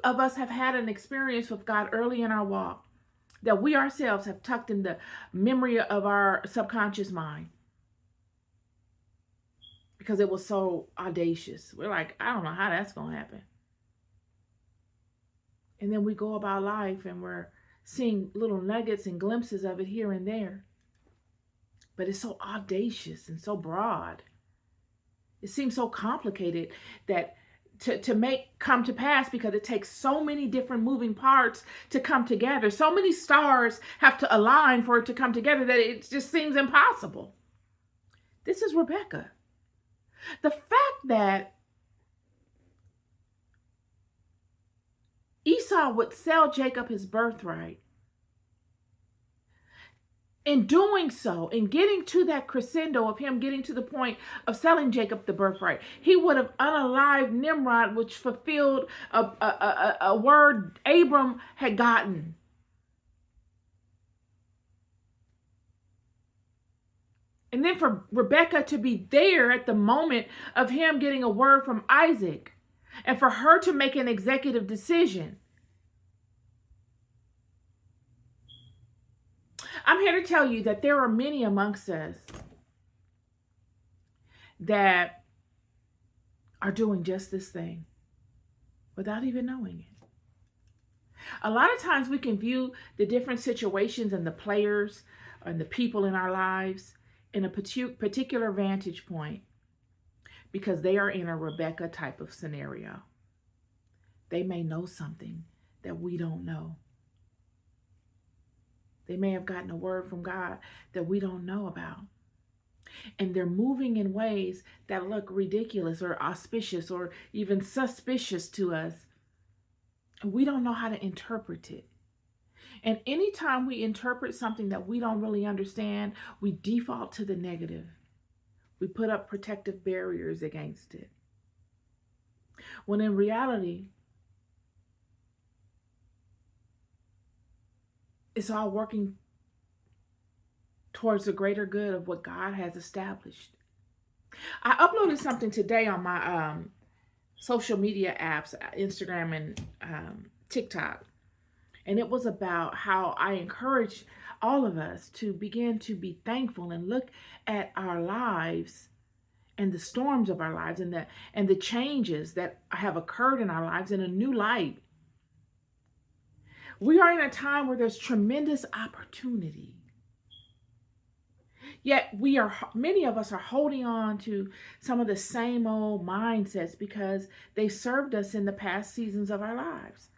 of us have had an experience with God early in our walk that we ourselves have tucked in the memory of our subconscious mind because it was so audacious. We're like, I don't know how that's going to happen. And then we go about life and we're seeing little nuggets and glimpses of it here and there. But it's so audacious and so broad. It seems so complicated that to make come to pass because it takes so many different moving parts to come together. So many stars have to align for it to come together that it just seems impossible. This is Rebecca. The fact that Esau would sell Jacob his birthright, in doing so, in getting to that crescendo of him getting to the point of selling Jacob the birthright, he would have unalived Nimrod, which fulfilled a word Abram had gotten. And then for Rebecca to be there at the moment of him getting a word from Isaac, and for her to make an executive decision. I'm here to tell you that there are many amongst us that are doing just this thing without even knowing it. A lot of times we can view the different situations and the players and the people in our lives in a particular vantage point because they are in a Rebecca type of scenario. They may know something that we don't know. They may have gotten a word from God that we don't know about. And they're moving in ways that look ridiculous or auspicious or even suspicious to us. We don't know how to interpret it. And anytime we interpret something that we don't really understand, we default to the negative. We put up protective barriers against it. When in reality, it's all working towards the greater good of what God has established. I uploaded something today on my social media apps, Instagram and TikTok. And it was about how I encourage all of us to begin to be thankful and look at our lives and the storms of our lives and the changes that have occurred in our lives in a new light. We are in a time where there's tremendous opportunity. Yet many of us are holding on to some of the same old mindsets because they served us in the past seasons of our lives.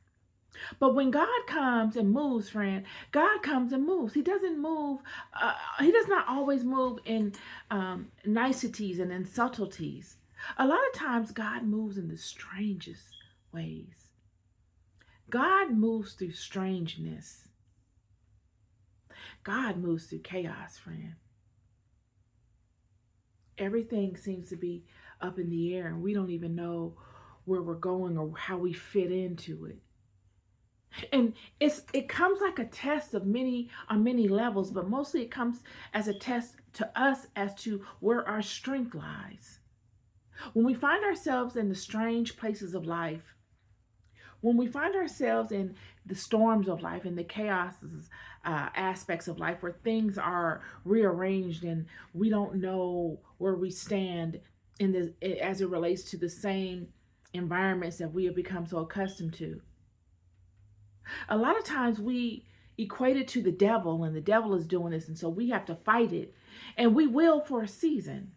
But when God comes and moves, friend, God comes and moves. He doesn't move. He does not always move in niceties and in subtleties. A lot of times God moves in the strangest ways. God moves through strangeness. God moves through chaos, friend. Everything seems to be up in the air and we don't even know where we're going or how we fit into it. And it comes like a test on many levels, but mostly it comes as a test to us as to where our strength lies. When we find ourselves in the strange places of life, when we find ourselves in the storms of life, in the chaos aspects of life, where things are rearranged and we don't know where we stand as it relates to the same environments that we have become so accustomed to. A lot of times we equate it to the devil, and the devil is doing this, and so we have to fight it. And we will for a season.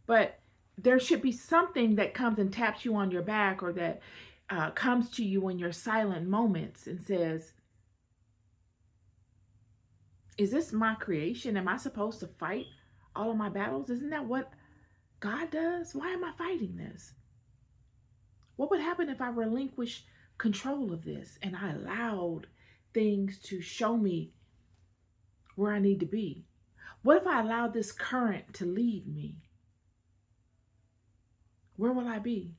But there should be something that comes and taps you on your back, or that comes to you in your silent moments and says, is this my creation? Am I supposed to fight all of my battles? Isn't that what God does? Why am I fighting this? What would happen if I relinquished control of this and I allowed things to show me where I need to be? What if I allowed this current to lead me? Where will I be?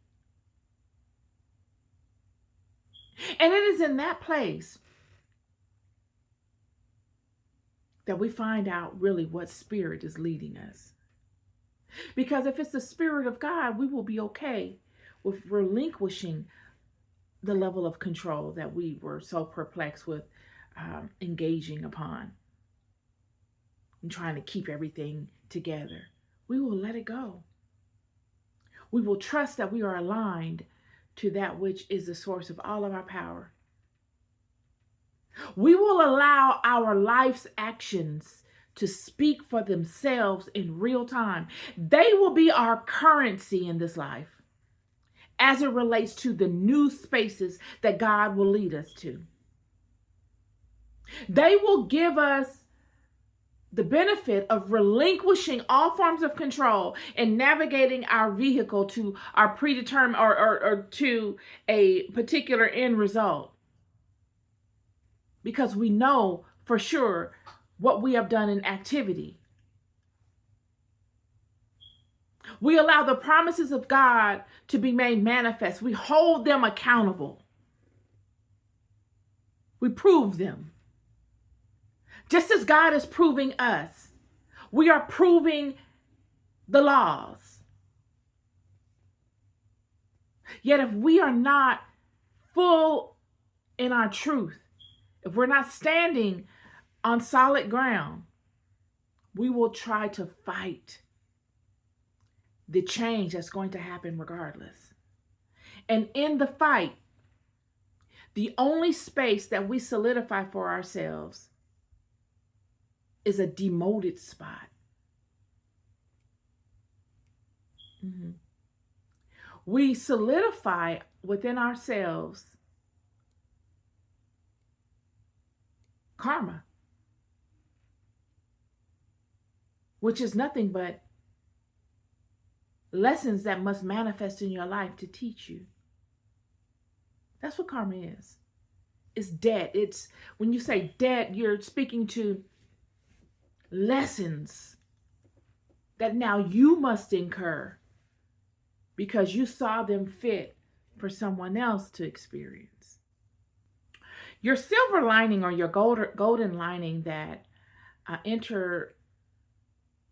And it is in that place that we find out really what spirit is leading us. Because if it's the Spirit of God, we will be okay with relinquishing the level of control that we were so perplexed with engaging upon and trying to keep everything together. We will let it go. We will trust that we are aligned to that which is the source of all of our power. We will allow our life's actions to speak for themselves in real time. They will be our currency in this life as it relates to the new spaces that God will lead us to. They will give us the benefit of relinquishing all forms of control and navigating our vehicle to our predetermined or to a particular end result. Because we know for sure what we have done in activity. We allow the promises of God to be made manifest. We hold them accountable. We prove them. Just as God is proving us, we are proving the laws. Yet if we are not full in our truth, if we're not standing on solid ground, we will try to fight the change that's going to happen regardless. And in the fight, the only space that we solidify for ourselves is a demoted spot. We solidify within ourselves karma, which is nothing but lessons that must manifest in your life to teach you. That's what karma is. It's debt. It's when you say debt, you're speaking to lessons that now you must incur because you saw them fit for someone else to experience. Your silver lining or your golden lining that enter